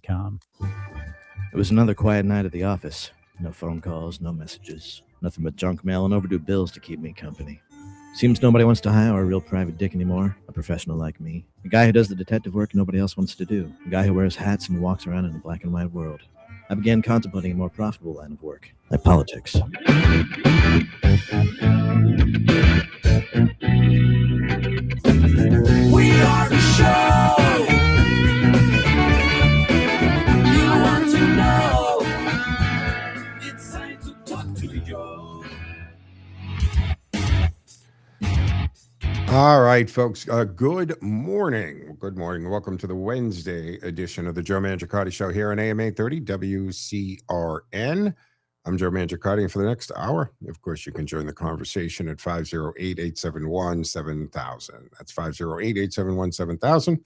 restream.com. It was another quiet night at the office. No phone calls, no messages. Nothing but junk mail and overdue bills to keep me company. Seems nobody wants to hire a real private dick anymore, a professional like me. A guy who does the detective work nobody else wants to do. A guy who wears hats and walks around in a black and white world. I began contemplating a more profitable line of work, like politics. We are the show you want to know. It's time to talk to you. All right, folks. Good morning. Good morning. Welcome to the Wednesday edition of the Joe Mangiacotti Show here on AM 830 WCRN. I'm Joe Mangiacotti, and for the next hour, of course, you can join the conversation at 508-871-7000. That's 508-871-7000.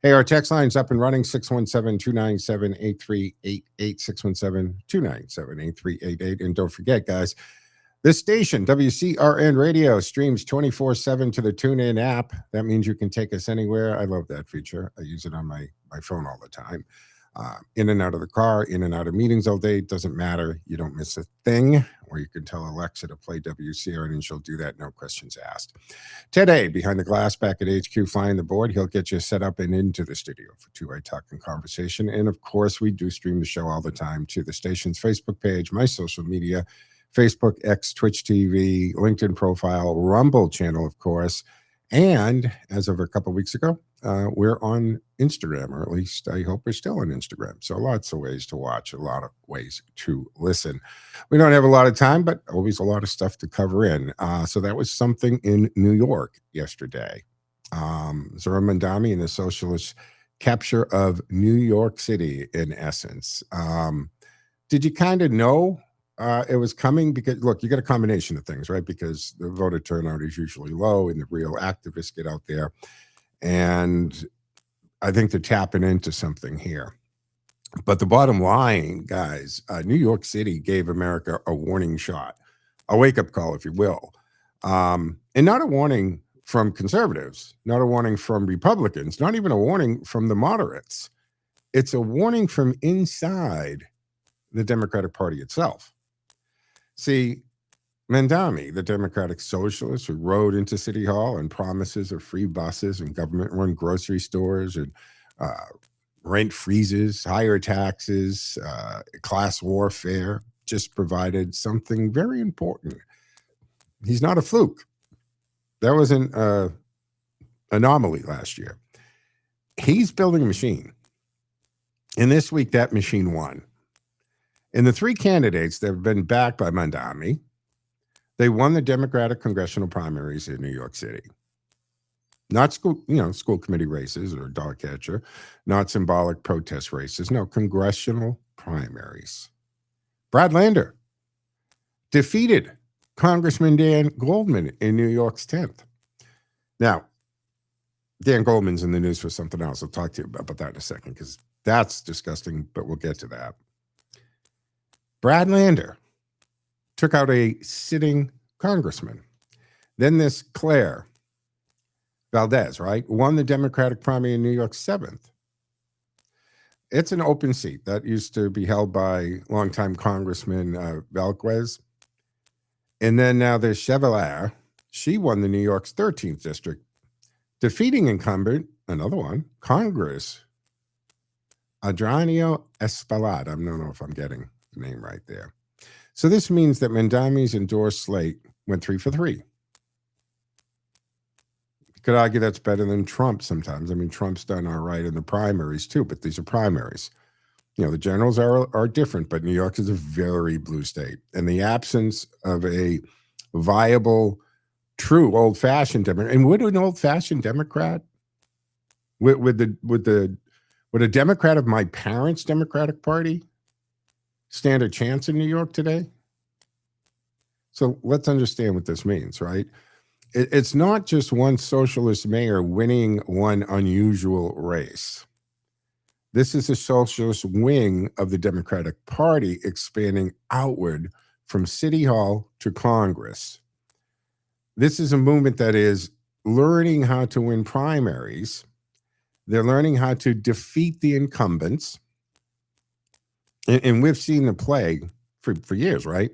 Hey, our text line's up and running, 617-297-8388, 617-297-8388. And don't forget, guys, this station, WCRN Radio, streams 24/7 to the TuneIn app. That means you can take us anywhere. I love that feature. I use it on my phone all the time. In and out of the car, in and out of meetings all day. Doesn't matter. You don't miss a thing. Or you can tell Alexa to play WCRN, and she'll do that, no questions asked. Today, behind the glass back at HQ, flying the board, he'll get you set up and into the studio for two-way talk and conversation. And, of course, we do stream the show all the time to the station's Facebook page, my social media, Facebook, X, Twitch TV, LinkedIn profile, Rumble channel, of course. And as of a couple of weeks ago, we're on Instagram, or at least I hope we're still on Instagram. So lots of ways to watch, a lot of ways to listen. We don't have a lot of time, but always a lot of stuff to cover in. So that was something in New York yesterday. Zohran Mamdani and the socialist capture of New York City, in essence. Did you kind of know it was coming? Because, look, you got a combination of things, right? Because the voter turnout is usually low and the real activists get out there. And I think they're tapping into something here. But the bottom line, guys, New York City gave America a warning shot, a wake-up call, if you will. And not a warning from conservatives, not a warning from Republicans, not even a warning from the moderates. It's a warning from inside the Democratic Party itself. See, Mamdani, the Democratic socialist who rode into City Hall on promises of free buses and government-run grocery stores and rent freezes, higher taxes, class warfare, just provided something very important. He's not a fluke. That wasn't an anomaly last year. He's building a machine. And this week, that machine won. And the three candidates that have been backed by Mamdani, they won the Democratic congressional primaries in New York City. Not school committee races or dog catcher, not symbolic protest races. No, congressional primaries. Brad Lander defeated Congressman Dan Goldman in New York's 10th. Now, Dan Goldman's in the news for something else. I'll talk to you about that in a second, because that's disgusting, but we'll get to that. Brad Lander took out a sitting congressman. Then this Claire Valdez, right, won the Democratic primary in New York's 7th. It's an open seat that used to be held by longtime Congressman Velquez. And then now there's Chevalier. She won the New York's 13th district, defeating incumbent, another one, Congress, Adriano Espaillat. I don't know if I'm getting the name right there. So this means that Mamdani's endorsed slate went 3 for 3. You could argue that's better than Trump sometimes. I mean, Trump's done all right in the primaries too, but these are primaries. You know, the generals are different, but New York is a very blue state. And the absence of a viable, true old-fashioned Democrat, and would an old-fashioned Democrat, would a Democrat of my parents' Democratic Party stand a chance in New York today? So let's understand what this means, right? It's not just one socialist mayor winning one unusual race. This is a socialist wing of the Democratic Party expanding outward from City Hall to Congress. This is a movement that is learning how to win primaries. They're learning how to defeat the incumbents. And we've seen the play for years, right?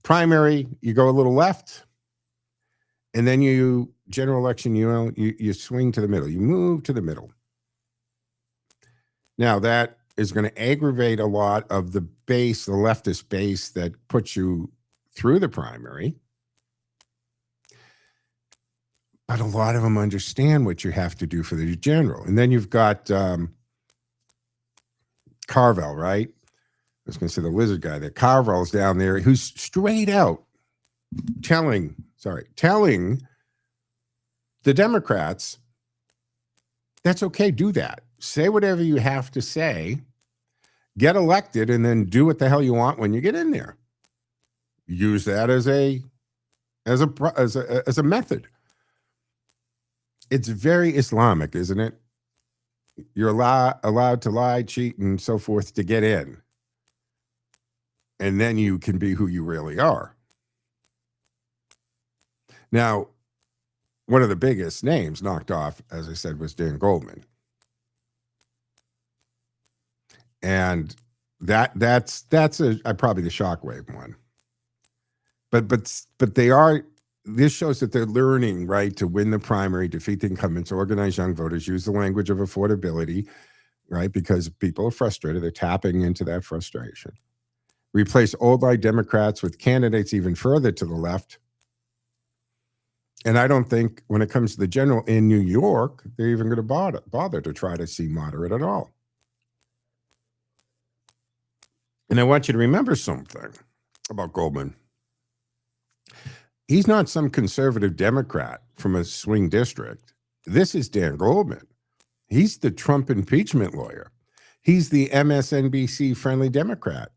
Primary, you go a little left, and then general election, you swing to the middle. You move to the middle. Now, that is going to aggravate a lot of the base, the leftist base that puts you through the primary. But a lot of them understand what you have to do for the general. And then you've got Carvel, right? I was going to say the lizard guy. That Carvel's down there, who's straight out telling the Democrats, that's okay, do that. Say whatever you have to say, get elected, and then do what the hell you want when you get in there. Use that as a method. It's very Islamic, isn't it? You're allowed to lie, cheat, and so forth to get in. And then you can be who you really are. Now, one of the biggest names knocked off, as I said, was Dan Goldman. And that's probably the shockwave one. But they are. This shows that they're learning, right, to win the primary, defeat the incumbents, organize young voters, use the language of affordability, right, because people are frustrated. They're tapping into that frustration. Replace old-line Democrats with candidates even further to the left. And I don't think when it comes to the general in New York, they're even going to bother to try to see moderate at all. And I want you to remember something about Goldman. He's not some conservative Democrat from a swing district. This is Dan Goldman. He's the Trump impeachment lawyer. He's the MSNBC-friendly Democrat.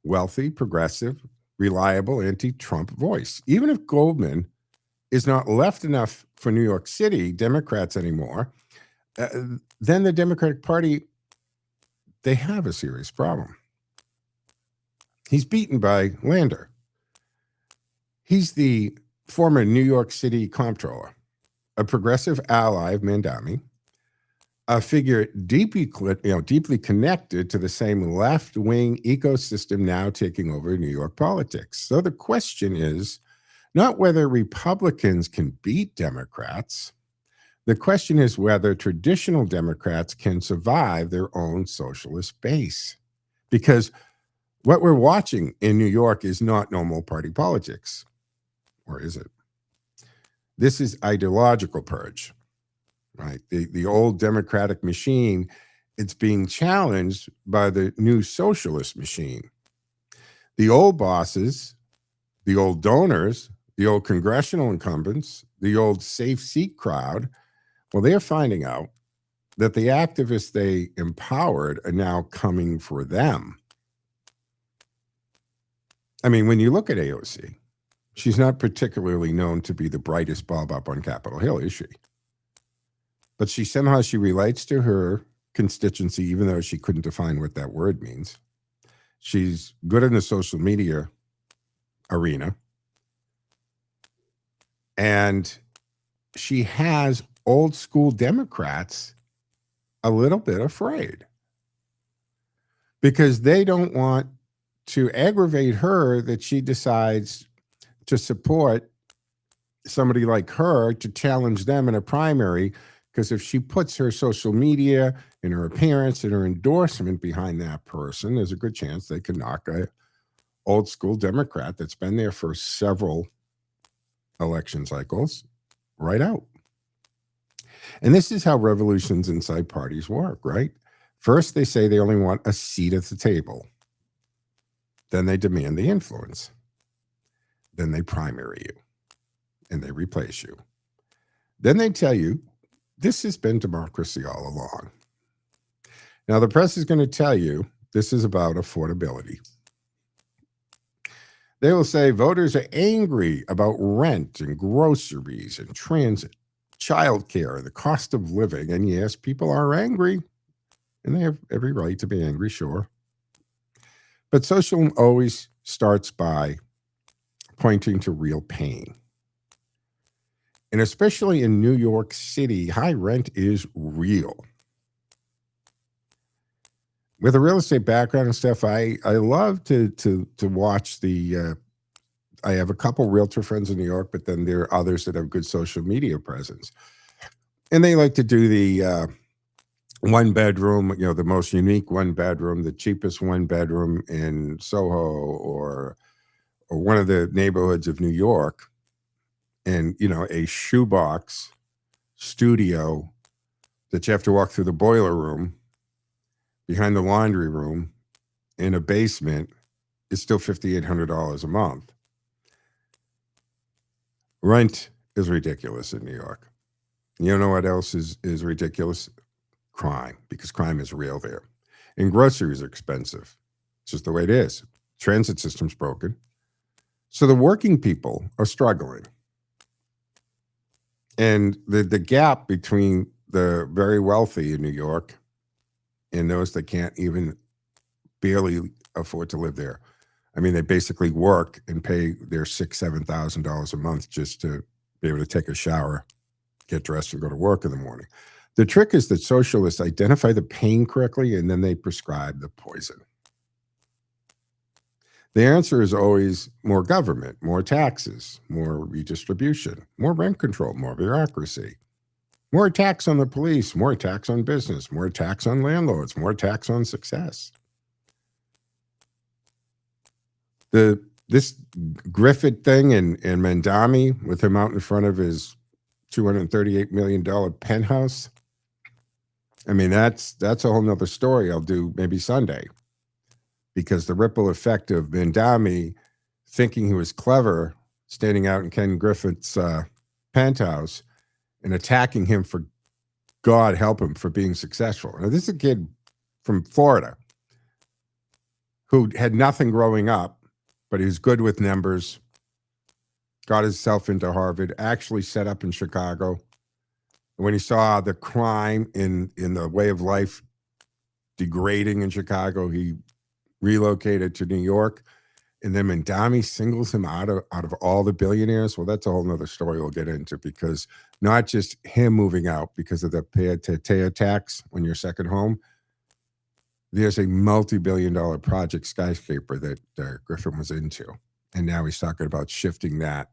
Wealthy, progressive, reliable, anti-Trump voice. Even if Goldman is not left enough for New York City Democrats anymore, then the Democratic Party, they have a serious problem. He's beaten by Lander. He's the former New York City comptroller, a progressive ally of Mandami, a figure deeply connected to the same left-wing ecosystem now taking over New York politics. So the question is not whether Republicans can beat Democrats. The question is whether traditional Democrats can survive their own socialist base. Because what we're watching in New York is not normal party politics. Or is it? This is ideological purge, right? The old democratic machine, it's being challenged by the new socialist machine. The old bosses, the old donors, the old congressional incumbents, the old safe seat crowd, well, they're finding out that the activists they empowered are now coming for them. I mean, when you look at AOC, she's not particularly known to be the brightest bulb up on Capitol Hill, is she? But she relates to her constituency, even though she couldn't define what that word means. She's good in the social media arena. And she has old school Democrats a little bit afraid because they don't want to aggravate her that she decides to support somebody like her to challenge them in a primary, because if she puts her social media and her appearance and her endorsement behind that person, there's a good chance they can knock a old school Democrat that's been there for several election cycles right out. And this is how revolutions inside parties work, right? First, they say they only want a seat at the table. Then they demand the influence. Then they primary you and they replace you. Then they tell you this has been democracy all along. Now, the press is going to tell you this is about affordability. They will say voters are angry about rent and groceries and transit, childcare, the cost of living. And yes, people are angry, and they have every right to be angry, sure. But socialism always starts by pointing to real pain. And especially in New York City, high rent is real. with a real estate background and stuff, I love to watch the. I have a couple realtor friends in New York, but then there are others that have good social media presence, and they like to do the one bedroom, the most unique one bedroom, the cheapest one bedroom in Soho or one of the neighborhoods of New York, and a shoebox studio that you have to walk through the boiler room, behind the laundry room, in a basement is still $5,800 a month. Rent is ridiculous in New York. You know what else is ridiculous? Crime, because crime is real there. And groceries are expensive. It's just the way it is. Transit system's broken. So the working people are struggling. And the gap between the very wealthy in New York and those that can't even barely afford to live there. I mean, they basically work and pay their $6,000-$7,000 a month just to be able to take a shower, get dressed, and go to work in the morning. The trick is that socialists identify the pain correctly, and then they prescribe the poison. The answer is always more government, more taxes, more redistribution, more rent control, more bureaucracy, more tax on the police, more tax on business, more tax on landlords, more tax on success. This Griffith thing and Mandami, with him out in front of his $238 million penthouse, I mean, that's a whole nother story I'll do maybe Sunday, because the ripple effect of Mandami thinking he was clever, standing out in Ken Griffith's penthouse and attacking him for, God help him, for being successful. Now, this is a kid from Florida who had nothing growing up, but he was good with numbers, got himself into Harvard, actually set up in Chicago. When he saw the crime in the way of life degrading in Chicago, he relocated to New York. And then Mandami singles him out of all the billionaires. Well, that's a whole nother story we'll get into, because not just him moving out because of the pay-a-teo tax on your second home. There's a multi-billion-dollar project skyscraper that Griffin was into. And now he's talking about shifting that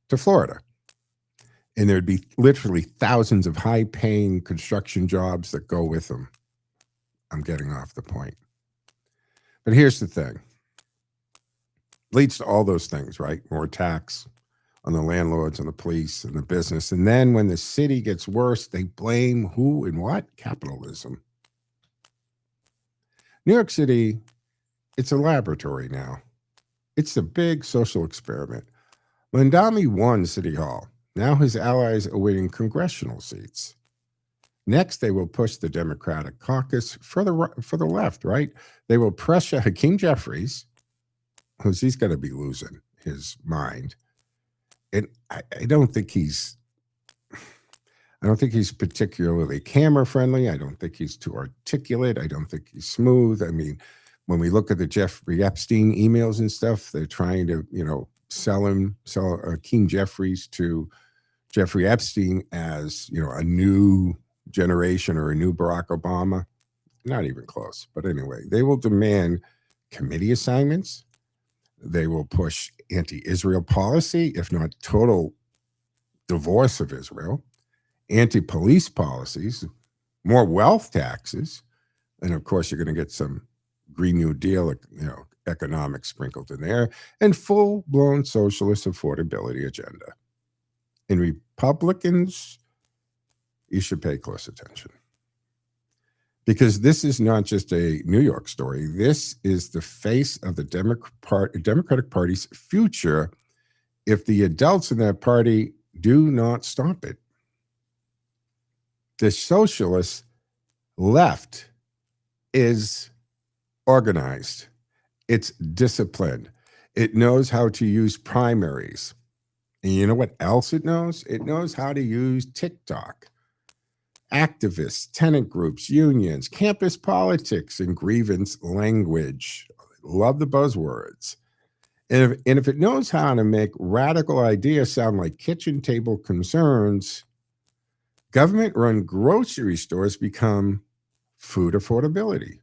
to Florida. And there'd be literally thousands of high-paying construction jobs that go with them. I'm getting off the point. But here's the thing. Leads to all those things, right? More tax on the landlords and the police and the business. And then when the city gets worse, they blame who and what? Capitalism. New York City, it's a laboratory now. It's a big social experiment. Mandami won City Hall. Now his allies are winning congressional seats. Next, they will push the Democratic caucus for the left, right? They will pressure Hakeem Jeffries, he's going to be losing his mind. And I don't think he's particularly camera friendly. I don't think he's too articulate. I don't think he's smooth. I mean, when we look at the Jeffrey Epstein emails and stuff, they're trying to, sell Hakeem Jeffries to Jeffrey Epstein as, a new generation or a new Barack Obama. Not even close. But anyway, they will demand committee assignments. They will push anti-Israel policy, if not total divorce of Israel, anti-police policies, more wealth taxes, and of course you're going to get some Green New Deal, economics sprinkled in there, and full-blown socialist affordability agenda. And Republicans, you should pay close attention. Because this is not just a New York story. This is the face of the Democratic Party's future if the adults in that party do not stop it. The socialist left is organized. It's disciplined. It knows how to use primaries. And you know what else it knows? It knows how to use TikTok. Activists, tenant groups, unions, campus politics, and grievance language. Love the buzzwords. And if it knows how to make radical ideas sound like kitchen table concerns, government-run grocery stores become food affordability.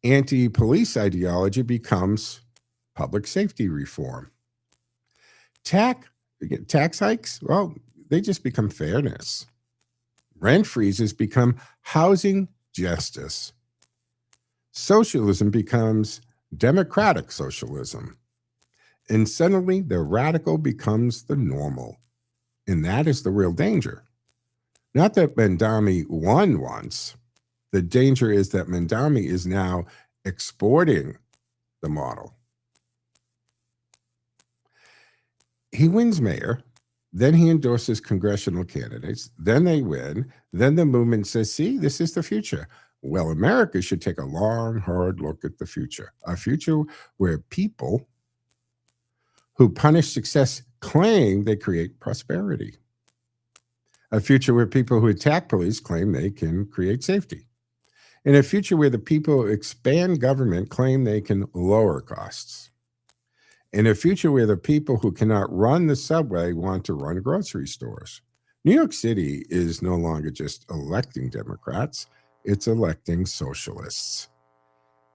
Anti-police ideology becomes public safety reform. Tax hikes, well, they just become fairness. Rent freezes become housing justice. Socialism becomes democratic socialism. And suddenly the radical becomes the normal. And that is the real danger. Not that Mandami won once. The danger is that Mandami is now exporting the model. He wins mayor, then he endorses congressional candidates, then they win, then the movement says, see, this is the future. Well, America should take a long, hard look at the future, a future where people who punish success claim they create prosperity, a future where people who attack police claim they can create safety, and a future where the people who expand government claim they can lower costs. In a future where the people who cannot run the subway want to run grocery stores. New York City is no longer just electing Democrats, it's electing socialists.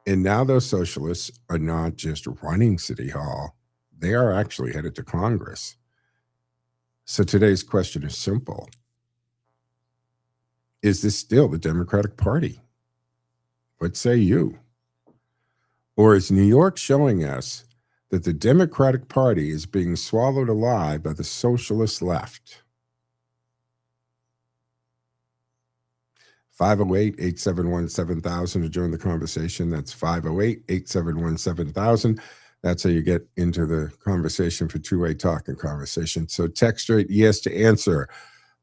And now those socialists are not just running City Hall, they are actually headed to Congress. So today's question is simple. Is this still the Democratic Party? What say you? Or is New York showing us that the Democratic Party is being swallowed alive by the socialist left? 508-871-7000 to join the conversation. That's 508-871-7000. That's how you get into the conversation for two-way talk and conversation. So text straight yes to answer.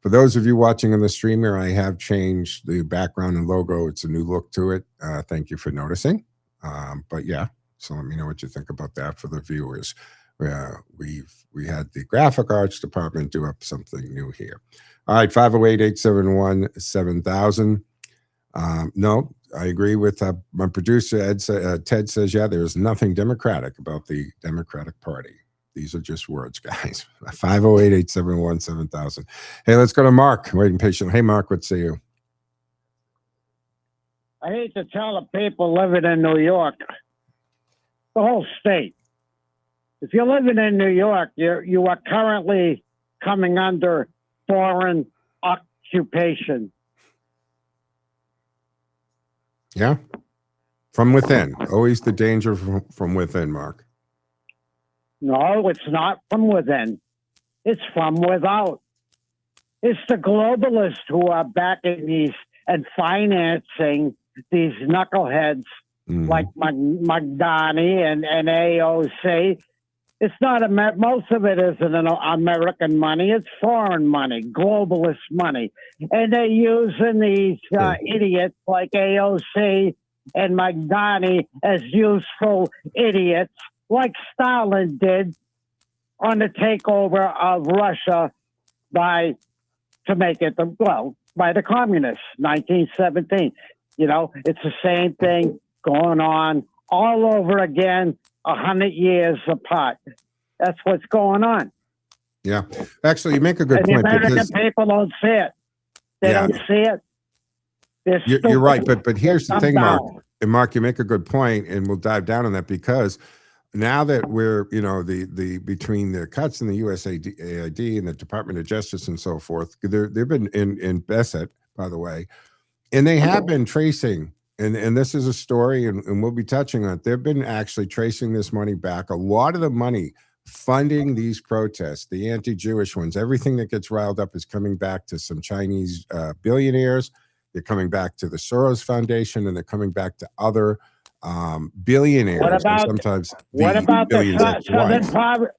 For those of you watching on the streamer, I have changed the background and logo. It's a new look to it. Thank you for noticing. But yeah, so let me know what you think about that for the viewers. We had the graphic arts department do up something new here. All right, 508-871-7000. No, I agree with my producer, Ted says, yeah, there's nothing democratic about the Democratic Party. These are just words, guys. 508-871-7000. Hey, let's go to Mark, waiting patiently. Hey, Mark, what say you? I hate to tell the people living in New York, the whole state. If you're living in New York, you are currently coming under foreign occupation. Yeah. From within. Always the danger from within, Mark. No, it's not from within. It's from without. It's the globalists who are backing these and financing these knuckleheads like Magdani and AOC. It's not most of it isn't American money. It's foreign money, globalist money. And they're using these idiots like AOC and Magdani as useful idiots like Stalin did on the takeover of Russia by the communists, 1917. You know, it's the same thing going on all over again, 100 years apart. That's what's going on. Yeah. Actually, you make a good point. The American people don't see it. They don't see it. You're right. But here's the thing, Mark. And Mark, you make a good point, and we'll dive down on that because now that we're, you know, the between the cuts in the USAID and the Department of Justice and so forth, they've been in Besset, by the way, and they have been tracing. And this is a story, and we'll be touching on it. They've been actually tracing this money back. A lot of the money funding these protests, the anti-Jewish ones, everything that gets riled up is coming back to some Chinese billionaires. They're coming back to the Soros Foundation, and they're coming back to other billionaires. What about sometimes what about the Southern poverty?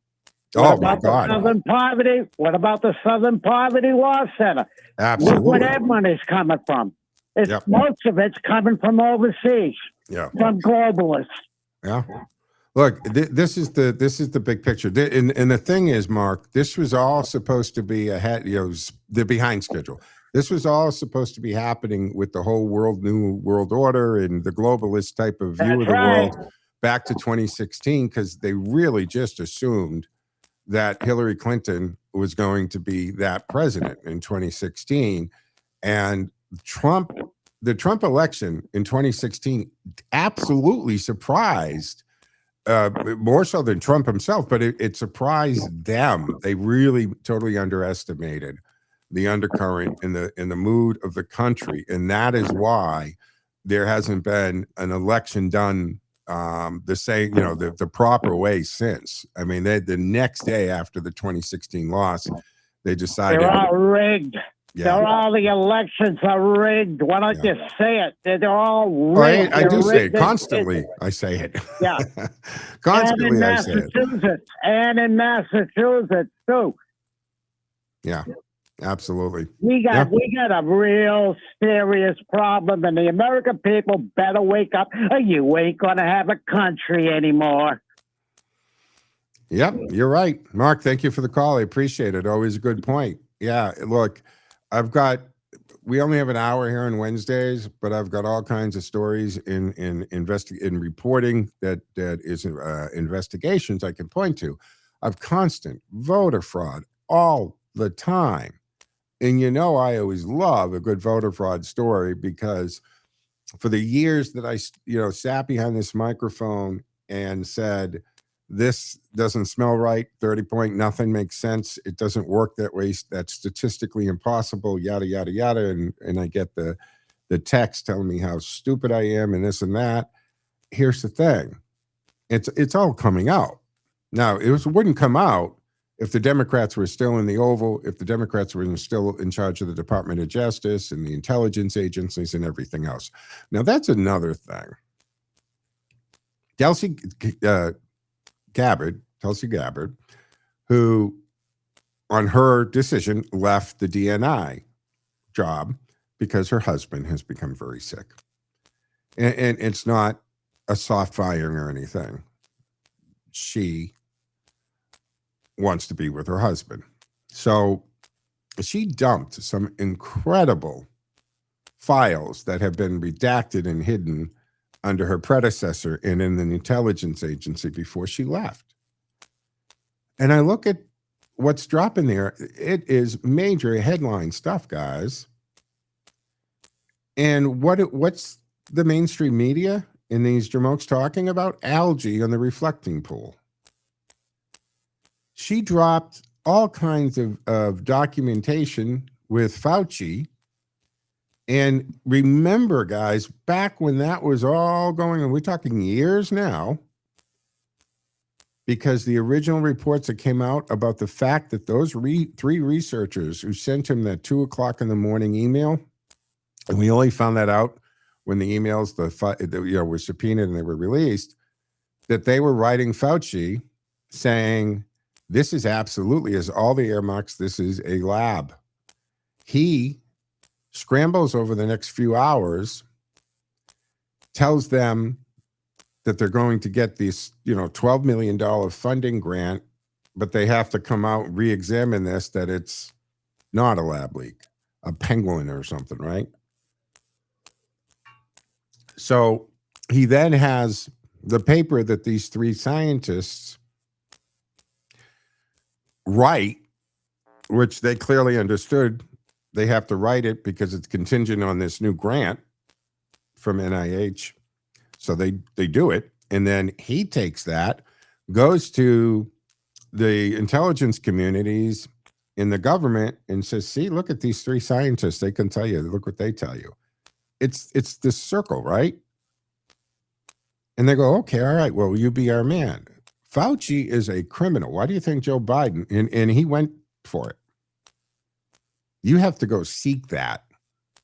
Oh my God! Southern poverty. What about the Southern Poverty Law Center? Absolutely. Look where that money's coming from. Most of it's coming from overseas, from globalists. Yeah. Look, this is the big picture. And the thing is, Mark, this was all supposed to be the behind schedule. This was all supposed to be happening with the whole new world order and the globalist type of view of the world back to 2016, because they really just assumed that Hillary Clinton was going to be that president in 2016. And Trump the Trump election in 2016 absolutely surprised, more so than Trump himself, but it surprised them. They really totally underestimated the undercurrent in the mood of the country, and that is why there hasn't been an election done the same, the proper way since. I mean, the next day after the 2016 loss, they decided they're all rigged. Yeah. All the elections are rigged. Why don't you say it? They're all Well, rigged. I do say it They're- constantly. I say it. Yeah. Constantly, and in I say it. Massachusetts, and in Massachusetts too. Yeah, absolutely. We got a real serious problem, and the American people better wake up, or you ain't gonna have a country anymore. Yep, you're right. Mark, thank you for the call. I appreciate it. Always a good point. Yeah, look, we only have an hour here on Wednesdays, but I've got all kinds of stories in reporting that is investigations I can point to of constant voter fraud all the time. And I always love a good voter fraud story, because for the years that I sat behind this microphone and said, this doesn't smell right, 30 point, nothing makes sense, it doesn't work that way, that's statistically impossible, yada, yada, yada. And I get the text telling me how stupid I am and this and that. Here's the thing. It's all coming out. Now, it wouldn't come out if the Democrats were still in the Oval, if the Democrats were still in charge of the Department of Justice and the intelligence agencies and everything else. Now, that's another thing. Tulsi Gabbard, who on her decision left the DNI job because her husband has become very sick. And it's not a soft firing or anything. She wants to be with her husband. So she dumped some incredible files that have been redacted and hidden under her predecessor and in an intelligence agency before she left. And I look at what's dropping there. It is major headline stuff, guys. And what's the mainstream media in these jamokes talking about? Algae on the reflecting pool. She dropped all kinds of documentation with Fauci. And remember, guys, back when that was all going on, we're talking years now, because the original reports that came out about the fact that those three researchers who sent him that 2:00 in the morning email, and we only found that out when the emails were subpoenaed and they were released, that they were writing Fauci saying, this is absolutely, as all the earmarks, this is a lab. He scrambles over the next few hours, tells them that they're going to get this, $12 million funding grant, but they have to come out and re-examine this, that it's not a lab leak, a penguin or something, right? So he then has the paper that these three scientists write, which they clearly understood they have to write it because it's contingent on this new grant from NIH. So they do it. And then he takes that, goes to the intelligence communities in the government and says, see, look at these three scientists. They can tell you, look what they tell you. It's this circle, right? And they go, okay, all right, well, you be our man. Fauci is a criminal. Why do you think Joe Biden, and he went for it? You have to go seek that.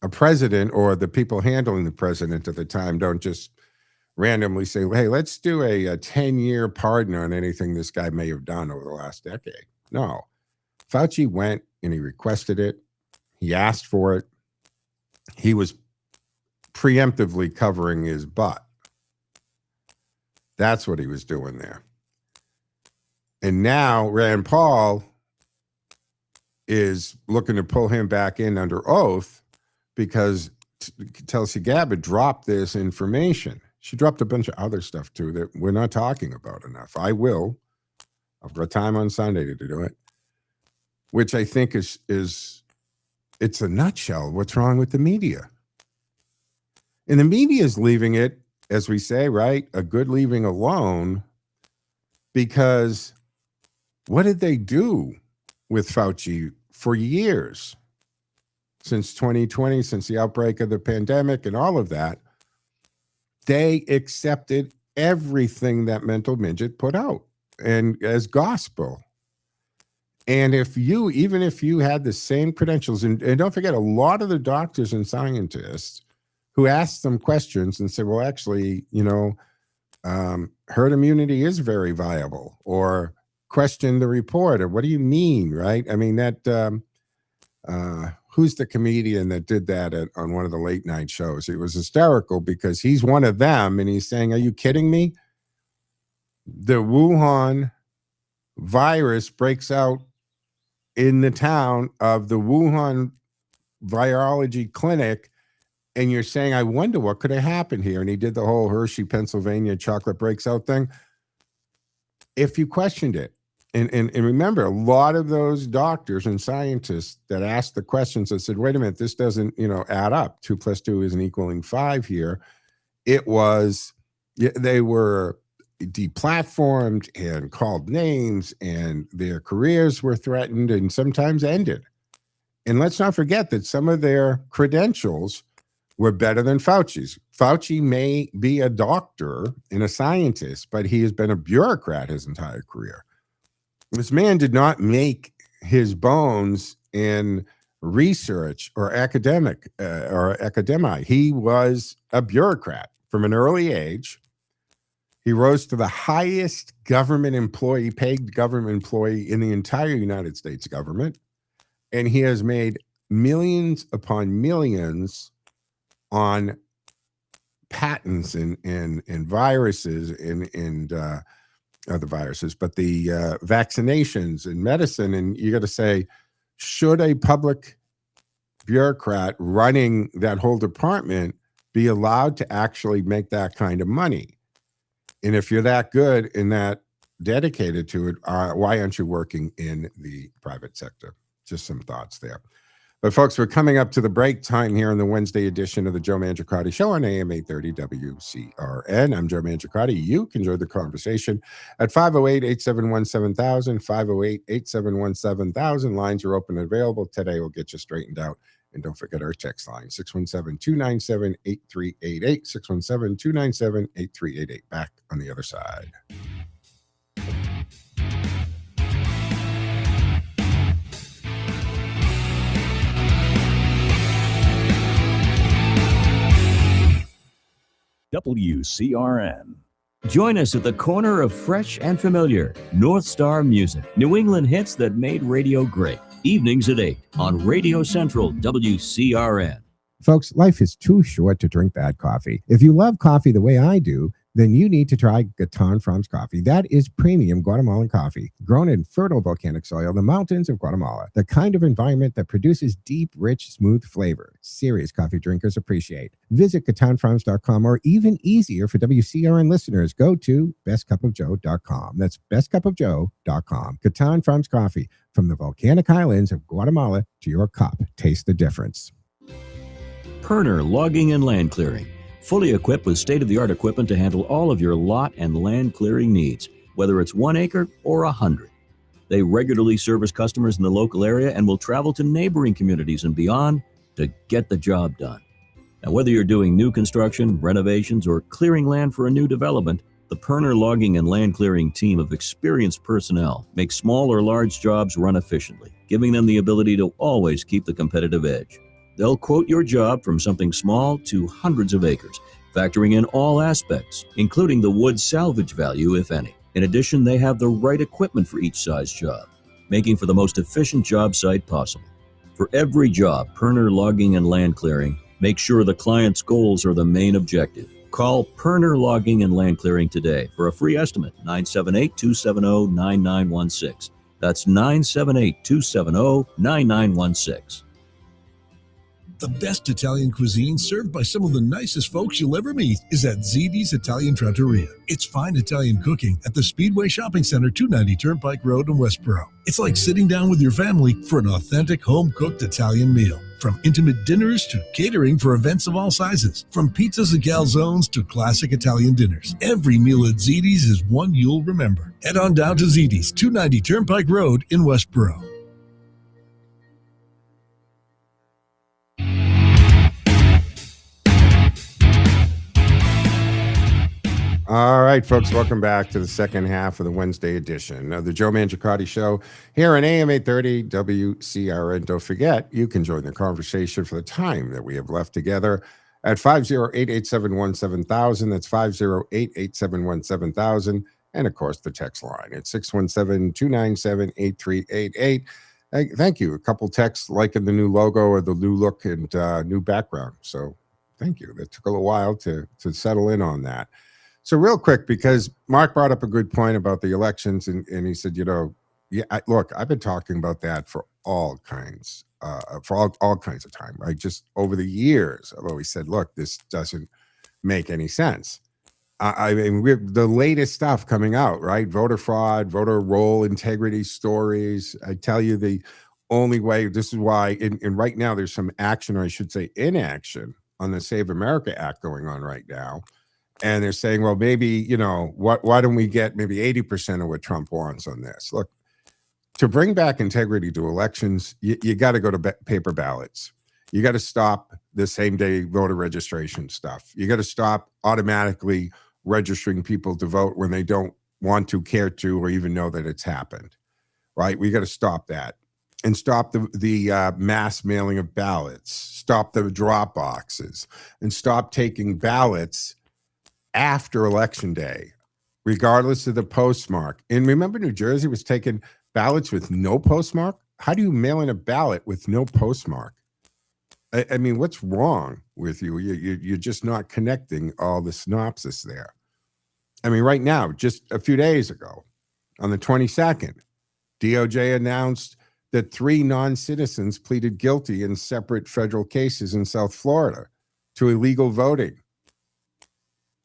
A president or the people handling the president at the time don't just randomly say, hey, let's do a 10-year pardon on anything this guy may have done over the last decade. No. Fauci went and he requested it. He asked for it. He was preemptively covering his butt. That's what he was doing there. And now Rand Paul is looking to pull him back in under oath because Tulsi Gabbard dropped this information. She dropped a bunch of other stuff too that we're not talking about enough. I will. I've got time on Sunday to do it, which I think is it's a nutshell. What's wrong with the media? And the media is leaving it, as we say, right? A good leaving alone, because what did they do with Fauci for years? Since 2020, since the outbreak of the pandemic and all of that, they accepted everything that Mental Midget put out and as gospel. And even if you had the same credentials, and don't forget, a lot of the doctors and scientists who asked them questions and said, well, actually, herd immunity is very viable, or question the report, or what do you mean, right? I mean, that, who's the comedian that did that on one of the late night shows? It was hysterical because he's one of them and he's saying, are you kidding me? The Wuhan virus breaks out in the town of the Wuhan virology clinic, and you're saying, I wonder what could have happened here. And he did the whole Hershey, Pennsylvania chocolate breaks out thing. If you questioned it, and remember, a lot of those doctors and scientists that asked the questions that said, wait a minute, this doesn't, add up. 2 + 2 isn't equaling 5 here. They were deplatformed and called names, and their careers were threatened and sometimes ended. And let's not forget that some of their credentials were better than Fauci's. Fauci may be a doctor and a scientist, but he has been a bureaucrat his entire career. This man did not make his bones in research or academia. He was a bureaucrat from an early age. He rose to the highest paid government employee in the entire United States government. And he has made millions upon millions on patents and viruses and the viruses, but the vaccinations and medicine. And you got to say, should a public bureaucrat running that whole department be allowed to actually make that kind of money? And if you're that good and that dedicated to it, why aren't you working in the private sector? Just some thoughts there. But folks, we're coming up to the break time here in the Wednesday edition of the Joe Mangiacotti Show on AM 830 WCRN. I'm Joe Mangiacotti. You can join the conversation at 508-871-7000, 508-871-7000. Lines are open and available. Today we'll get you straightened out. And don't forget our text line, 617-297-8388, 617-297-8388. Back on the other side. WCRN. Join us at the corner of fresh and familiar. North Star Music. New England hits that made radio great. Evenings at 8 on Radio Central WCRN. Folks, life is too short to drink bad coffee. If you love coffee the way I do, then you need to try Gatan Farms coffee. That is premium Guatemalan coffee, grown in fertile volcanic soil, the mountains of Guatemala, the kind of environment that produces deep, rich, smooth flavor. Serious coffee drinkers appreciate. Visit GatanFarms.com, or even easier for WCRN listeners, go to bestcupofjoe.com. That's bestcupofjoe.com. Gatan Farms coffee, from the volcanic islands of Guatemala to your cup. Taste the difference. Perner Logging and Land Clearing. Fully equipped with state-of-the-art equipment to handle all of your lot and land clearing needs, whether it's 1 acre or 100. They regularly service customers in the local area and will travel to neighboring communities and beyond to get the job done. Now, whether you're doing new construction, renovations, or clearing land for a new development, the Perner Logging and Land Clearing team of experienced personnel makes small or large jobs run efficiently, giving them the ability to always keep the competitive edge. They'll quote your job from something small to hundreds of acres, factoring in all aspects, including the wood salvage value, if any. In addition, they have the right equipment for each size job, making for the most efficient job site possible. For every job, Perner Logging and Land Clearing make sure the client's goals are the main objective. Call Perner Logging and Land Clearing today for a free estimate, 978-270-9916. That's 978-270-9916. The best Italian cuisine served by some of the nicest folks you'll ever meet is at Ziti's Italian Trattoria. It's fine Italian cooking at the Speedway Shopping Center, 290 Turnpike Road in Westboro. It's like sitting down with your family for an authentic home-cooked Italian meal. From intimate dinners to catering for events of all sizes. From pizzas and calzones to classic Italian dinners. Every meal at Ziti's is one you'll remember. Head on down to Ziti's, 290 Turnpike Road in Westboro. All right, folks, welcome back to the second half of the Wednesday edition of the Joe Mangiacotti Show here on AM 830 WCRN. Don't forget, you can join the conversation for the time that we have left together at 508-871-7000. That's 508-871-7000. And, of course, the text line at 617-297-8388. Thank you. A couple texts liking the new logo or the new look and new background. So thank you. That took a little while to settle in on that. So real quick, because Mark brought up a good point about the elections, and he said, look, I've been talking about that for all kinds of time, right? Just over the years, I've always said, look, this doesn't make any sense. I mean, the latest stuff coming out, right? Voter fraud, voter roll integrity stories. I tell you, the only way, this is why, and right now there's some action, or I should say inaction, on the Save America Act going on right now. And they're saying, well, maybe, why don't we get maybe 80% of what Trump wants on this? Look, to bring back integrity to elections, you got to go to paper ballots. You got to stop the same day voter registration stuff. You got to stop automatically registering people to vote when they don't want to, care to, or even know that it's happened, right? We got to stop that and stop the mass mailing of ballots, stop the drop boxes, and stop taking ballots after Election Day, regardless of the postmark. And remember, New Jersey was taking ballots with no postmark? How do you mail in a ballot with no postmark? I mean, what's wrong with you? You're just not connecting all the synopsis there. I mean, right now, just a few days ago, on the 22nd, DOJ announced that 3 non-citizens pleaded guilty in separate federal cases in South Florida to illegal voting,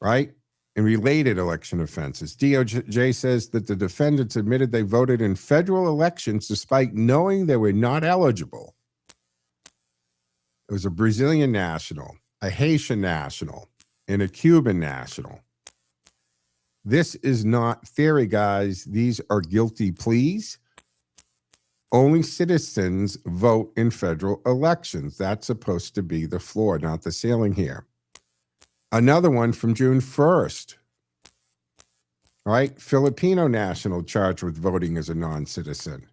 right? And related election offenses. DOJ says that the defendants admitted they voted in federal elections despite knowing they were not eligible. It was a Brazilian national, a Haitian national, and a Cuban national. This is not theory, guys. These are guilty pleas. Only citizens vote in federal elections. That's supposed to be the floor, not the ceiling here. Another one from June 1st, right? Filipino national charged with voting as a non-citizen.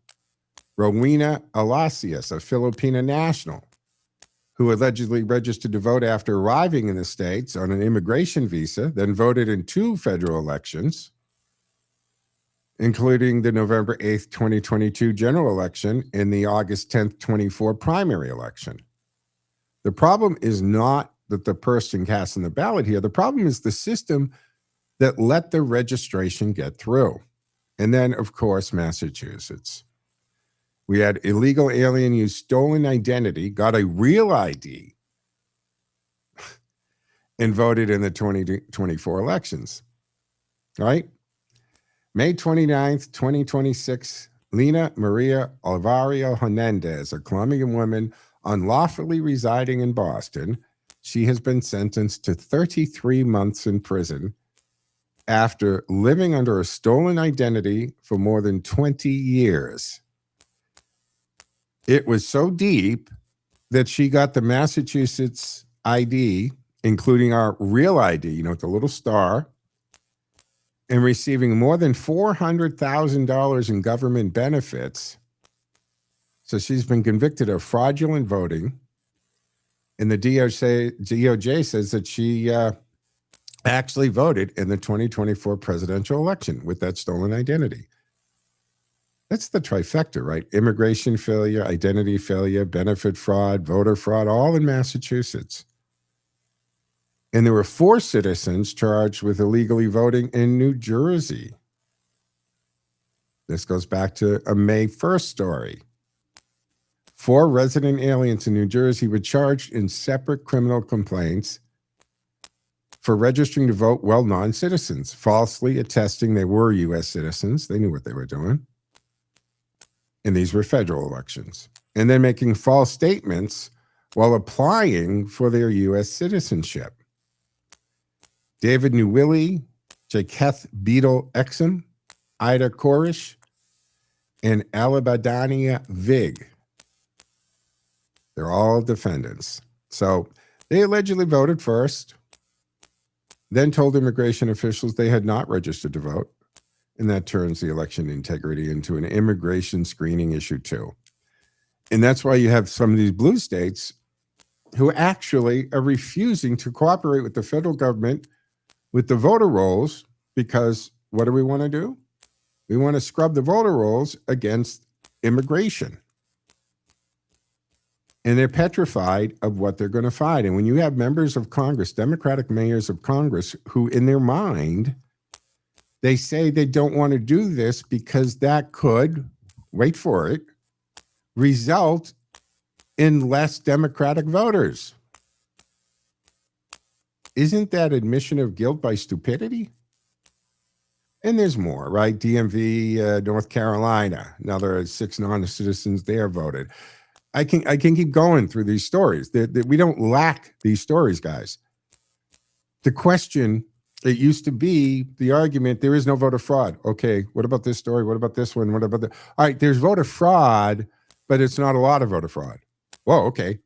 Rowena Alacias, a Filipina national, who allegedly registered to vote after arriving in the States on an immigration visa, then voted in 2 federal elections, including the November 8th, 2022 general election and the August 10th, 24 primary election. The problem is not that the person casting the ballot here. The problem is the system that let the registration get through. And then, of course, Massachusetts. We had illegal alien use stolen identity, got a real ID, and voted in the 2024 elections, right? May 29th, 2026, Lina Maria Alvario Hernandez, a Colombian woman unlawfully residing in Boston. She has been sentenced to 33 months in prison after living under a stolen identity for more than 20 years. It was so deep that she got the Massachusetts ID, including our real ID, with the little star, and receiving more than $400,000 in government benefits. So she's been convicted of fraudulent voting. And the DOJ says that she actually voted in the 2024 presidential election with that stolen identity. That's the trifecta, right? Immigration failure, identity failure, benefit fraud, voter fraud, all in Massachusetts. And there were 4 citizens charged with illegally voting in New Jersey. This goes back to a May 1st story. 4 resident aliens in New Jersey were charged in separate criminal complaints for registering to vote while non-citizens, falsely attesting they were U.S. citizens. They knew what they were doing. And these were federal elections. And then making false statements while applying for their U.S. citizenship. David Newilly, Jaketh Beadle Exum, Ida Korish, and Alabadania Vig. They're all defendants. So they allegedly voted first, then told immigration officials they had not registered to vote, and that turns the election integrity into an immigration screening issue too. And that's why you have some of these blue states who actually are refusing to cooperate with the federal government with the voter rolls, because what do we want to do? We want to scrub the voter rolls against immigration. And they're petrified of what they're going to find. And when you have members of Congress, Democratic mayors of Congress, who in their mind, they say they don't want to do this because that could, wait for it, result in less Democratic voters. Isn't that admission of guilt by stupidity? And there's more, right? DMV, North Carolina, another 6 non-citizens there voted. I can keep going through these stories. We don't lack these stories, guys. The question, it used to be the argument, there is no voter fraud. Okay, what about this story? What about this one? What about the? All right, there's voter fraud, but it's not a lot of voter fraud. Whoa, okay.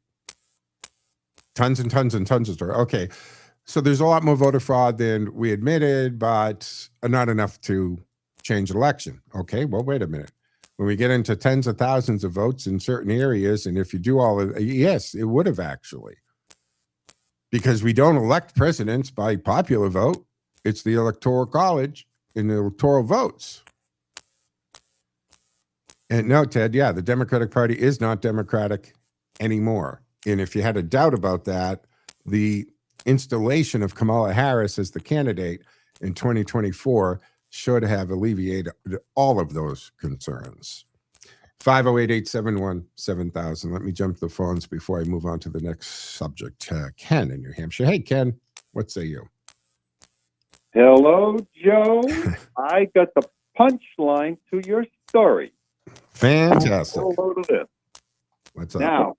Tons and tons and tons of stories. Okay, so there's a lot more voter fraud than we admitted, but not enough to change an election. Okay, well, wait a minute. When we get into tens of thousands of votes in certain areas, and if you do all of, yes, it would have actually. Because we don't elect presidents by popular vote. It's the Electoral College and the electoral votes. And no, Ted, yeah, the Democratic Party is not Democratic anymore. And if you had a doubt about that, the installation of Kamala Harris as the candidate in 2024 should have alleviated all of those concerns. 508-871-7000. Let me jump to the phones before I move on to the next subject. Ken in New Hampshire. Hey, Ken, what say you? Hello, Joe. I got the punchline to your story. Fantastic. Hello to this. What's up? Now,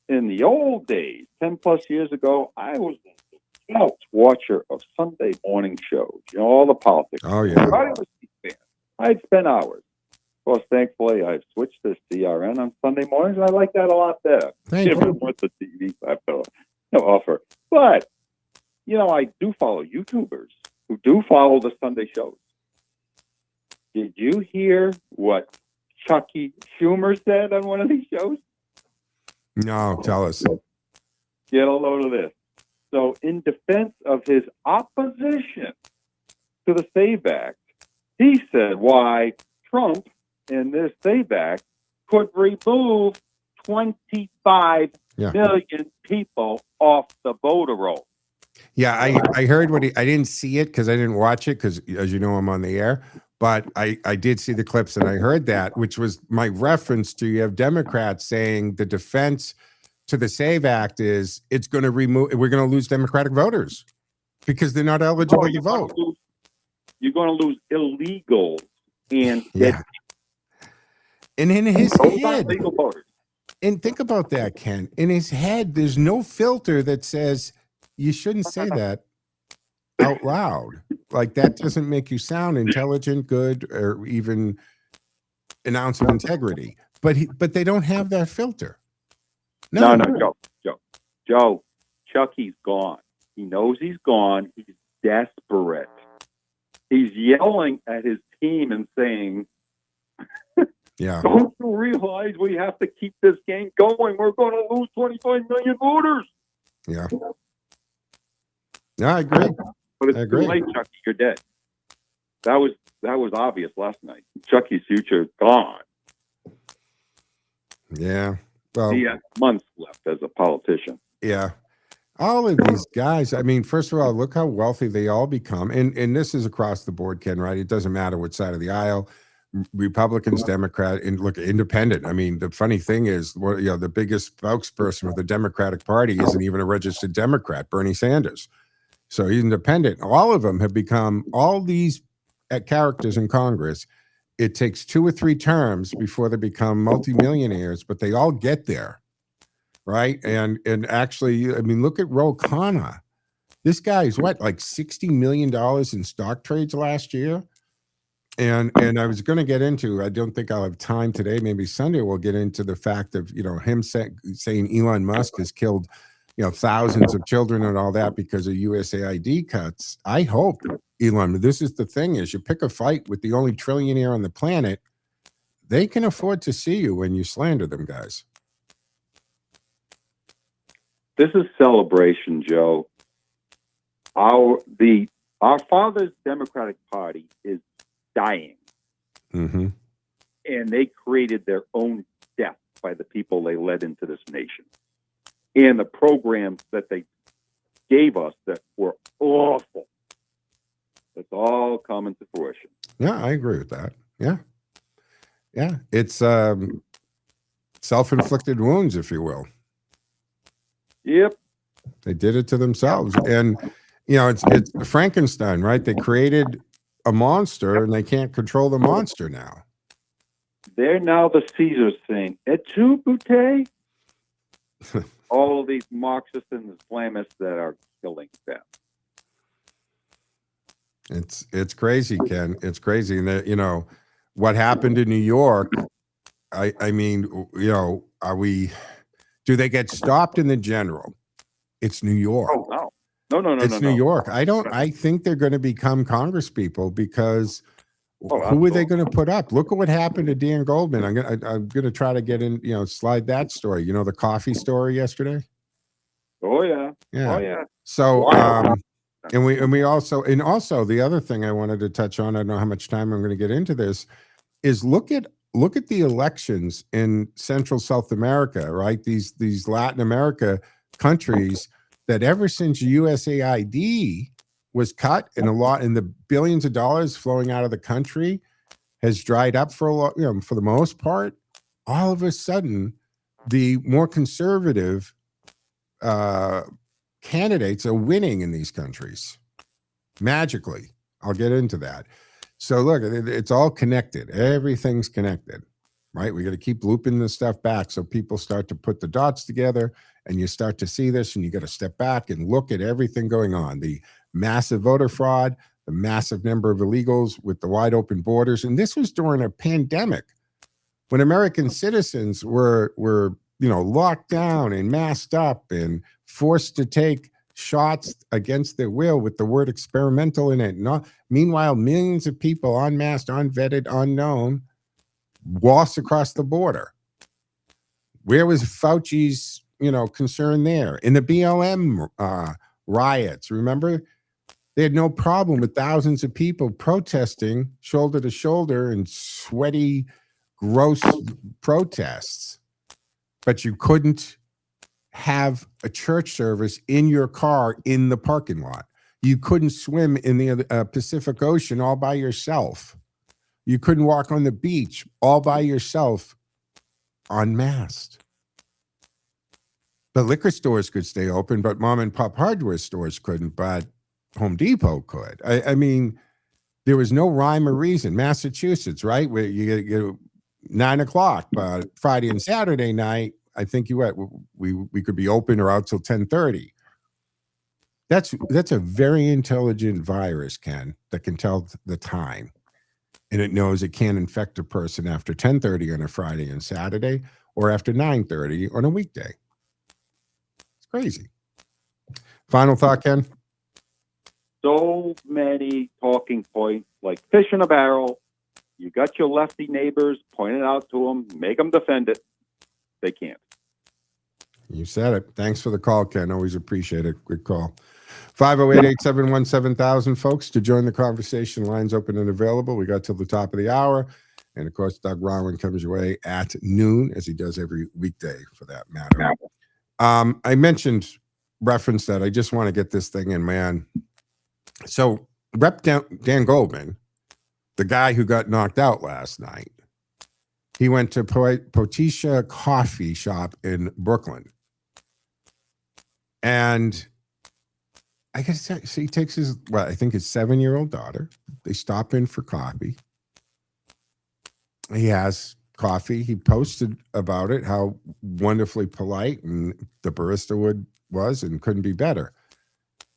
in the old days, 10 plus years ago, I was a scout watcher of Sunday morning shows, all the politics. Oh, yeah. I was a fan. I'd spend hours. Of course, thankfully, I've switched to CRN on Sunday mornings, and I like that a lot better. Thank you. Given what the TV have to offer. But, I do follow YouTubers who do follow the Sunday shows. Did you hear what Chucky Schumer said on one of these shows? No, tell us. Get a load of this. So in defense of his opposition to the SAVE Act, he said why Trump in this SAVE Act could remove 25 million people off the voter roll. Yeah, I heard what I didn't see it because I didn't watch it because, as you know, I'm on the air. But I did see the clips and I heard that, which was my reference to, you have Democrats saying the defense to the SAVE Act is we're going to lose Democratic voters because they're not eligible to vote. You're going to lose illegals and And in his head, legal voters. And think about that, Ken. In his head, there's no filter that says you shouldn't say that out loud. Like, that doesn't make you sound intelligent, good, or even an ounce of integrity. But they don't have that filter. No, Joe, Chucky's gone. He knows he's gone. He's desperate. He's yelling at his team and saying, yeah, don't you realize we have to keep this game going? We're going to lose 25 million voters. Yeah. No, I agree. But it's too late, Chucky. You're dead. That was obvious last night. Chucky's future gone. Yeah. Well, he has months left as a politician. Yeah. All of these guys, I mean, first of all, look how wealthy they all become. And this is across the board, Ken, right? It doesn't matter which side of the aisle, Republicans, Democrat, and look, independent. I mean, the funny thing is, the biggest spokesperson of the Democratic Party isn't even a registered Democrat, Bernie Sanders. So he's independent. All of them have become all these characters in Congress. It takes 2 or 3 terms before they become multimillionaires, but they all get there. right? And actually, I mean, look at Ro Khanna. This guy's what, like $60 million in stock trades last year? And I was going to get into, I don't think I'll have time today. Maybe Sunday we'll get into the fact of, him saying Elon Musk has killed, thousands of children and all that because of USAID cuts. I hope, Elon, this is the thing is you pick a fight with the only trillionaire on the planet, they can afford to see you when you slander them, guys. This is celebration, Joe. Our father's Democratic Party is dying. Mm-hmm. And they created their own death by the people they led into this nation. And the programs that they gave us that were awful. It's all coming to fruition. Yeah, I agree with that. Yeah. Yeah. It's self-inflicted wounds, if you will. Yep. They did it to themselves. And, it's Frankenstein, right? They created a monster and they can't control the monster now. They're now the Caesars saying, "Et tu, Boutte?" All these Marxists and Islamists that are killing them. It's crazy, Ken. It's crazy. And that, what happened in New York, I mean, do they get stopped in the general? It's New York. Oh, no. No. It's New York. I think they're going to become Congress people because who are they going to put up? Look at what happened to Dan Goldman. I'm going to try to get in, slide that story. The coffee story yesterday. Oh yeah. Yeah. Oh yeah. So, and we also the other thing I wanted to touch on, I don't know how much time I'm going to get into this, is look at the elections in Central South America, right? These Latin America countries that ever since USAID was cut and the billions of dollars flowing out of the country has dried up for a lot, for the most part. All of a sudden, the more conservative candidates are winning in these countries magically. I'll get into that. So look, it's all connected. Everything's connected, right? We got to keep looping this stuff back so people start to put the dots together and you start to see this, and you got to step back and look at everything going on. The massive voter fraud, the massive number of illegals with the wide open borders. And this was during a pandemic when American citizens were locked down and masked up and forced to take shots against their will with the word experimental in it. Meanwhile, millions of people unmasked, unvetted, unknown, lost across the border. Where was Fauci's, concern there? In the BLM riots, remember? They had no problem with thousands of people protesting shoulder to shoulder in sweaty, gross protests. But you couldn't have a church service in your car in the parking lot. You couldn't swim in the Pacific Ocean all by yourself. You couldn't walk on the beach all by yourself unmasked. The liquor stores could stay open, but mom and pop hardware stores couldn't, but Home Depot could. I mean, there was no rhyme or reason. Massachusetts, right? Where you get 9 o'clock, but Friday and Saturday night, I think we could be open or out till 10:30. That's a very intelligent virus, Ken, that can tell the time. And it knows it can't infect a person after 10:30 on a Friday and Saturday or after 9:30 on a weekday. It's crazy. Final thought, Ken? So many talking points, like fish in a barrel. You got your lefty neighbors, point it out to them, make them defend it. They can't. You said it. Thanks for the call, Ken. Always appreciate it. Good call. 508-871-7000, folks, to join the conversation. Lines open and available. We got till the top of the hour. And, of course, Doug Rowan comes your way at noon, as he does every weekday, for that matter. I referenced that. I just want to get this thing in, man. So, Rep. Dan Goldman, the guy who got knocked out last night, he went to Potisha Coffee Shop in Brooklyn. And I guess so he takes his 7-year-old daughter. They stop in for coffee. He has coffee. He posted about it, how wonderfully polite and the barista was and couldn't be better.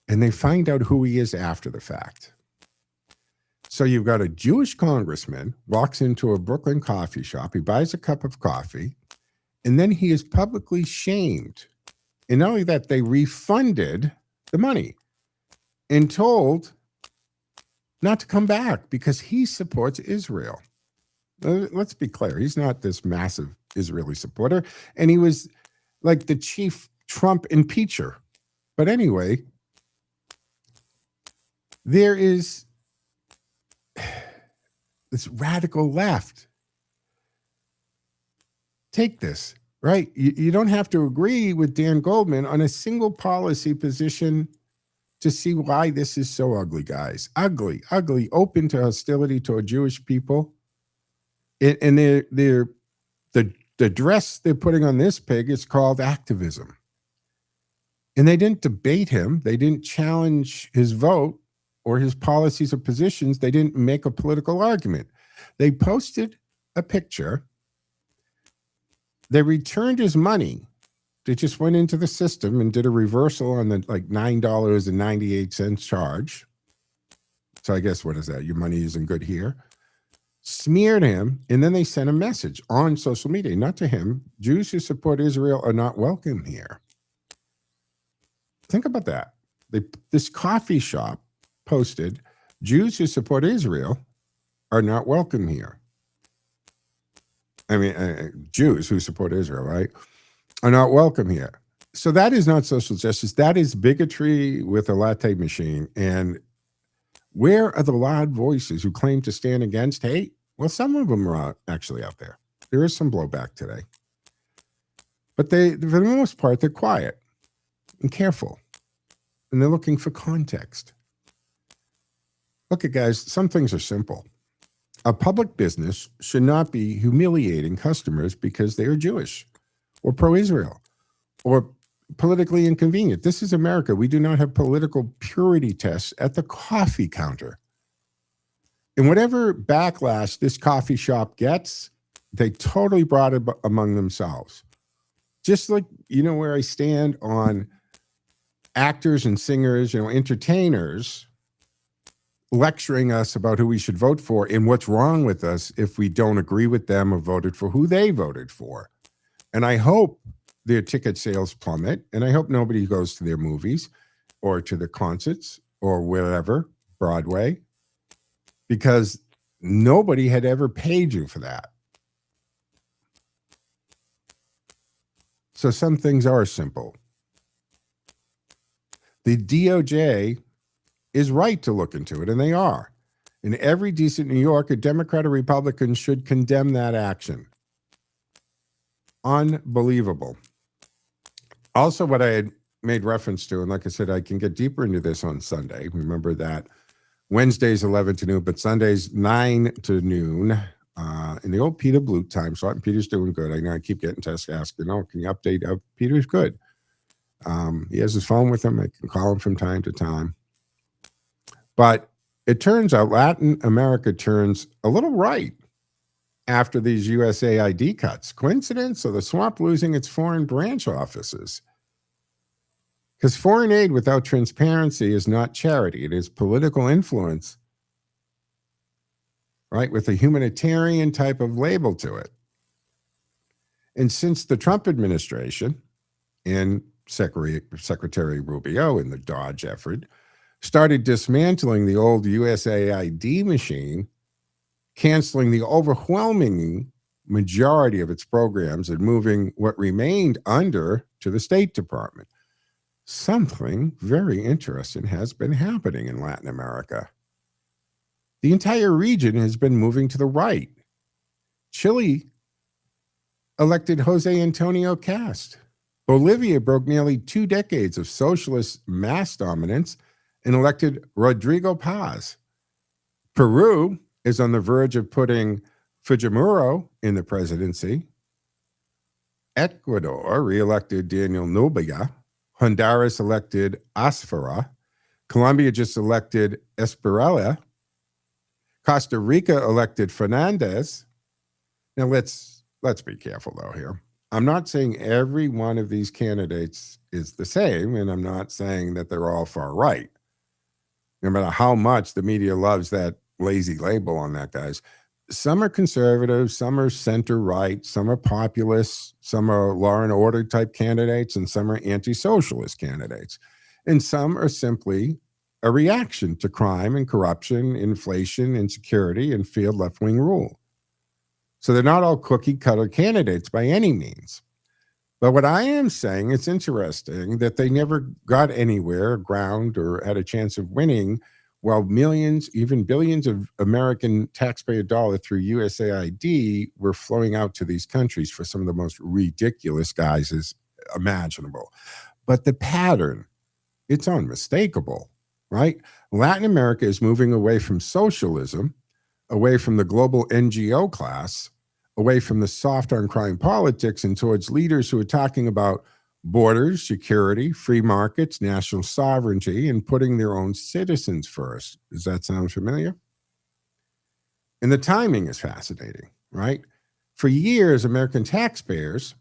And they find out who he is after the fact. So you've got a Jewish congressman walks into a Brooklyn coffee shop. He buys a cup of coffee, and then he is publicly shamed. And not only that, they refunded the money and told not to come back because he supports Israel. Let's be clear. He's not this massive Israeli supporter. And he was like the chief Trump impeacher. But anyway, there is this radical left. Take this, right? You don't have to agree with Dan Goldman on a single policy position to see why this is so ugly, guys. Ugly, open to hostility toward Jewish people. And the dress they're putting on this pig is called activism. And they didn't debate him. They didn't challenge his vote or his policies or positions. They didn't make a political argument. They posted a picture. They returned his money. They just went into the system and did a reversal on the like $9.98 charge. So I guess, what is that? Your money isn't good here. Smeared him, and then they sent a message on social media, not to him. Jews who support Israel are not welcome here. Think about that. This coffee shop posted, Jews who support Israel are not welcome here. I mean, Jews who support Israel, right, are not welcome here. So that is not social justice. That is bigotry with a latte machine. And where are the loud voices who claim to stand against hate? Well, some of them are actually out there. There is some blowback today. But for the most part, they're quiet and careful. And they're looking for context. Look, guys, some things are simple. A public business should not be humiliating customers because they are Jewish or pro-Israel or politically inconvenient. This is America. We do not have political purity tests at the coffee counter. And whatever backlash this coffee shop gets, they totally brought it among themselves. Just like, where I stand on actors and singers, entertainers lecturing us about who we should vote for and what's wrong with us if we don't agree with them or voted for who they voted for. And I hope their ticket sales plummet, and I hope nobody goes to their movies or to the concerts or wherever, Broadway, because nobody had ever paid you for that. So some things are simple. The DOJ is right to look into it, and they are. In every decent New Yorker, Democrat or Republican should condemn that action. Unbelievable. Also, what I had made reference to, and like I said, I can get deeper into this on Sunday. Remember that Wednesday's 11 to noon, but Sunday's 9 to noon in the old Peter Blue time slot. And Peter's doing good. I know I keep getting tests asking, can you update? Peter's good. He has his phone with him. I can call him from time to time. But it turns out Latin America turns a little right after these USAID cuts. Coincidence? Or the swamp losing its foreign branch offices? Because foreign aid without transparency is not charity. It is political influence, right, with a humanitarian type of label to it. And since the Trump administration and Secretary Rubio in the Dodge effort started dismantling the old USAID machine, canceling the overwhelming majority of its programs and moving what remained under to the State Department, something very interesting has been happening in Latin America. The entire region has been moving to the right. Chile elected Jose Antonio Cast. Bolivia broke nearly 2 decades of socialist mass dominance and elected Rodrigo Paz. Peru is on the verge of putting Fujimori in the presidency. Ecuador reelected Daniel Nobega. Honduras elected Asfara. Colombia just elected Esperella. Costa Rica elected Fernandez. Now let's be careful though here. I'm not saying every one of these candidates is the same, and I'm not saying that they're all far right. No matter how much the media loves that lazy label on that, guys. Some are conservative, some are center right, some are populists, some are law and order type candidates, and some are anti-socialist candidates. And some are simply a reaction to crime and corruption, inflation, insecurity, and failed left-wing rule. So they're not all cookie-cutter candidates by any means. But what I am saying, it's interesting that they never got anywhere, ground, or had a chance of winning, while millions, even billions of American taxpayer dollars through USAID were flowing out to these countries for some of the most ridiculous guises imaginable. But the pattern, it's unmistakable, right? Latin America is moving away from socialism, away from the global NGO class, away from the soft on crime politics, and towards leaders who are talking about borders, security, free markets, national sovereignty, and putting their own citizens first. Does that sound familiar? And the timing is fascinating, right? For years, American taxpayers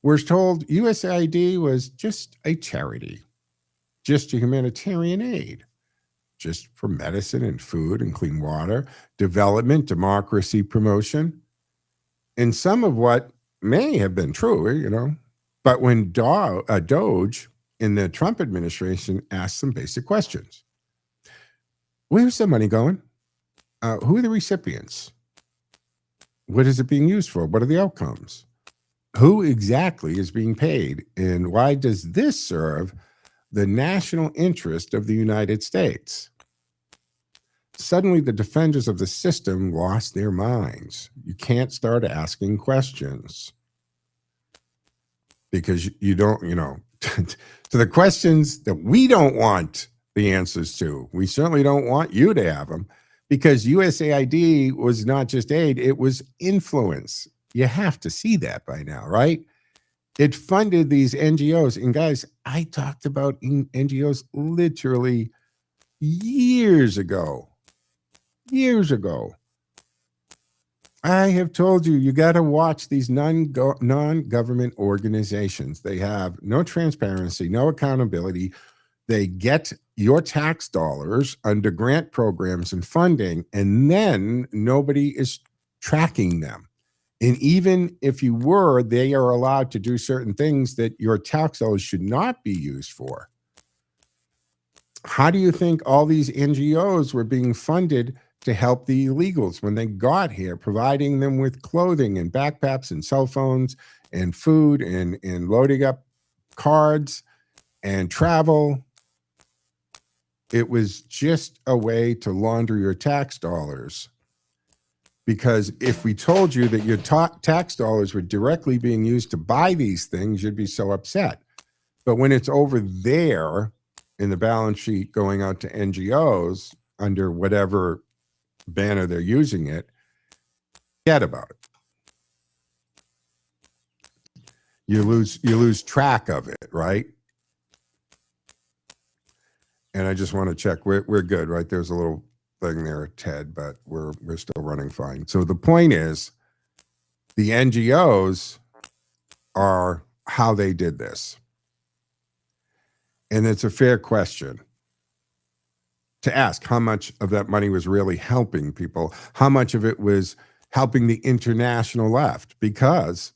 were told USAID was just a charity, just a humanitarian aid, just for medicine and food and clean water, development, democracy, promotion. And some of what may have been true, but when Doge in the Trump administration asked some basic questions. Where's the money going? Who are the recipients? What is it being used for? What are the outcomes? Who exactly is being paid? And why does this serve the national interest of the United States? Suddenly, the defenders of the system lost their minds. You can't start asking questions because you don't, to the questions that we don't want the answers to. We certainly don't want you to have them, because USAID was not just aid, it was influence. You have to see that by now, right? It funded these NGOs. And guys, I talked about NGOs literally years ago. I have told you, you got to watch these non-government organizations. They have no transparency, no accountability. They get your tax dollars under grant programs and funding, and then nobody is tracking them. And even if you were, they are allowed to do certain things that your tax dollars should not be used for. How do you think all these NGOs were being funded to help the illegals when they got here, providing them with clothing and backpacks and cell phones and food and loading up cards and travel? It was just a way to launder your tax dollars. Because if we told you that your tax dollars were directly being used to buy these things, you'd be so upset. But when it's over there in the balance sheet going out to NGOs under whatever banner they're using it, forget about it. You lose track of it, right? And I just want to check we're good, right? There's a little thing there, Ted, but we're still running fine. So the point is, the NGOs are how they did this. And it's a fair question to ask how much of that money was really helping people, how much of it was helping the international left, because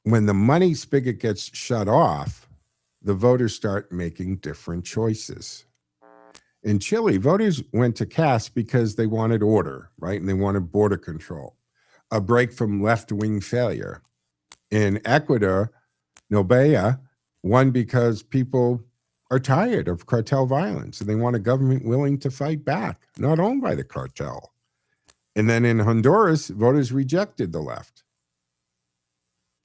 when the money spigot gets shut off, the voters start making different choices. In Chile, voters went to cast because they wanted order, right? And they wanted border control, a break from left-wing failure. In Ecuador, Nobea won because people are tired of cartel violence and they want a government willing to fight back, not owned by the cartel. And then in Honduras, voters rejected the left.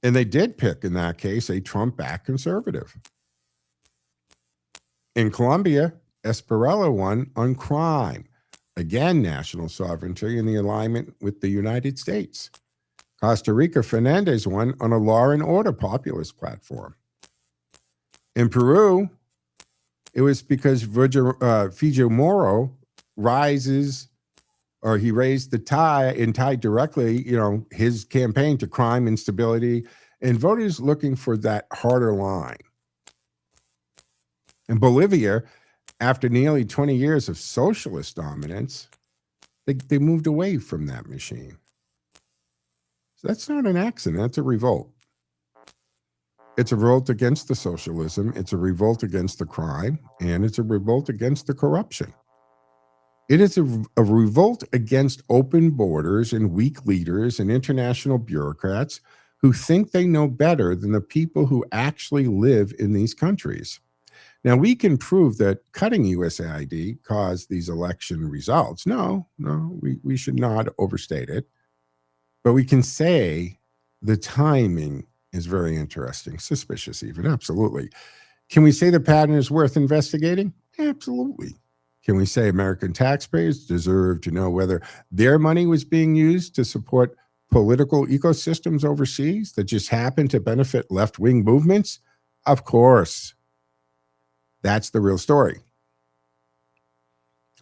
And they did pick, in that case, a Trump-backed conservative. In Colombia, Esparella won on crime. Again, national sovereignty and the alignment with the United States. Costa Rica, Fernandez won on a law and order populist platform. In Peru, It was because Fujimori rises, or he raised the tide and tied directly, his campaign to crime, instability, and voters looking for that harder line. In Bolivia, after nearly 20 years of socialist dominance, they moved away from that machine. So that's not an accident. That's a revolt. It's a revolt against the socialism. It's a revolt against the crime. And it's a revolt against the corruption. It is a revolt against open borders and weak leaders and international bureaucrats who think they know better than the people who actually live in these countries. Now, we can prove that cutting USAID caused these election results. No, we should not overstate it. But we can say the timing is very interesting, suspicious even, absolutely. Can we say the pattern is worth investigating? Absolutely. Can we say American taxpayers deserve to know whether their money was being used to support political ecosystems overseas that just happen to benefit left-wing movements? Of course. That's the real story.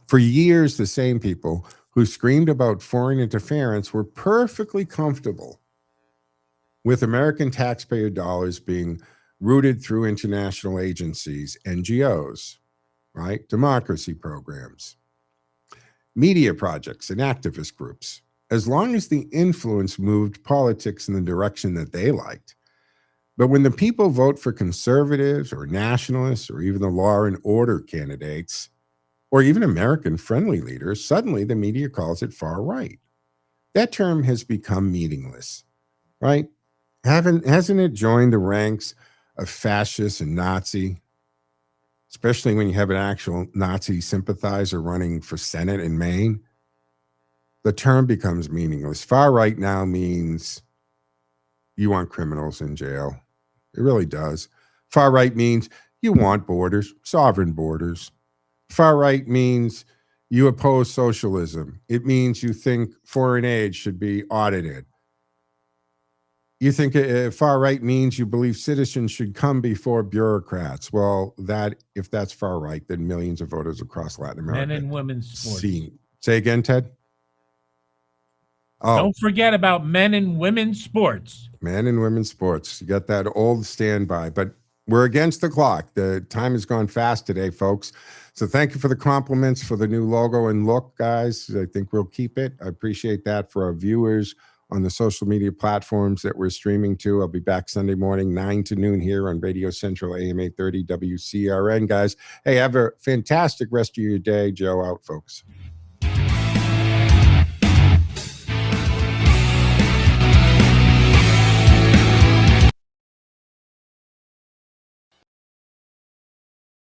For years, the same people who screamed about foreign interference were perfectly comfortable with American taxpayer dollars being routed through international agencies, NGOs, right? Democracy programs, media projects, and activist groups, as long as the influence moved politics in the direction that they liked. But when the people vote for conservatives or nationalists or even the law and order candidates or even American-friendly leaders, suddenly the media calls it far right. That term has become meaningless, right? Hasn't it joined the ranks of fascist and Nazi, especially when you have an actual Nazi sympathizer running for Senate in Maine? The term becomes meaningless. Far right now means you want criminals in jail. It really does. Far right means you want borders, sovereign borders. Far right means you oppose socialism. It means you think foreign aid should be audited. You think far right means you believe citizens should come before bureaucrats. Well, if that's far right, then millions of voters across Latin America. Men and women's sports. Say again, Ted? Oh. Don't forget about men and women's sports. Men and women's sports. You got that old standby, but we're against the clock. The time has gone fast today, folks. So thank you for the compliments for the new logo and look, guys. I think we'll keep it. I appreciate that for our viewers on the social media platforms that we're streaming to. I'll be back Sunday morning, 9 to noon here on Radio Central AM 830 WCRN, guys. Hey, have a fantastic rest of your day. Joe out, folks.